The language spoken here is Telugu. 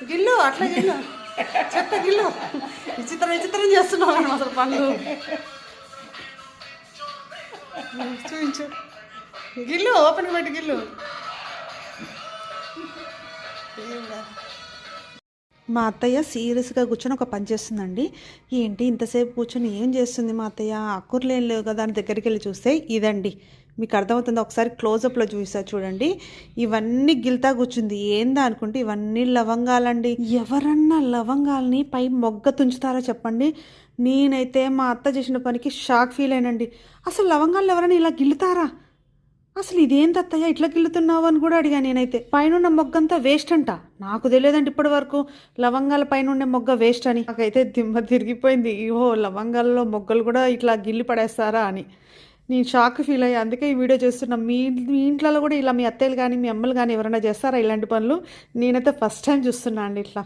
గిల్లు అట్లా గిల్లు చెత్త గిల్లు విచిత్రం విచిత్రం చేస్తున్నావు అసలు పనులు. చూపించు గిల్లు ఓపెన్ పెట్టి గిల్లు. మా అత్తయ్య సీరియస్గా కూర్చొని ఒక పని చేస్తుందండి. ఏంటి ఇంతసేపు కూర్చొని ఏం చేస్తుంది మా అత్తయ్య? అక్కర్లు ఏం లేవు కదా అని దగ్గరికి వెళ్ళి చూస్తే ఇదండి. మీకు అర్థమవుతుంది, ఒకసారి క్లోజప్లో చూసా చూడండి. ఇవన్నీ గిల్తా కూర్చుంది. ఏందా అనుకుంటే ఇవన్నీ లవంగాలండి. ఎవరన్నా లవంగాల్ని పై మొగ్గ తుంచుతారో చెప్పండి. నేనైతే మా అత్త చేసిన పనికి షాక్ ఫీల్ అయినండి. అసలు లవంగాలు ఎవరైనా ఇలా గిల్లుతారా? అసలు ఇదేంటి అత్తయ్య ఇట్లా గిల్లుతున్నావు అని కూడా అడిగా నేనైతే. పైన మొగ్గంతా వేస్ట్ అంట. నాకు తెలియదండి ఇప్పటి వరకు లవంగాల పైన ఉండే మొగ్గ వేస్ట్ అని. నాకైతే దిమ్మ తిరిగిపోయింది. ఓహో, లవంగాల్లో మొగ్గలు కూడా ఇట్లా గిల్లి పడేస్తారా అని నేను షాక్ ఫీల్ అయ్యా. అందుకే ఈ వీడియో చేస్తున్నాం. మీ ఇంట్లో కూడా ఇలా మీ అత్తయ్యలు కానీ మీ అమ్మలు కానీ ఎవరైనా చేస్తారా ఇలాంటి పనులు? నేనైతే ఫస్ట్ టైం చూస్తున్నా అండి ఇట్లా.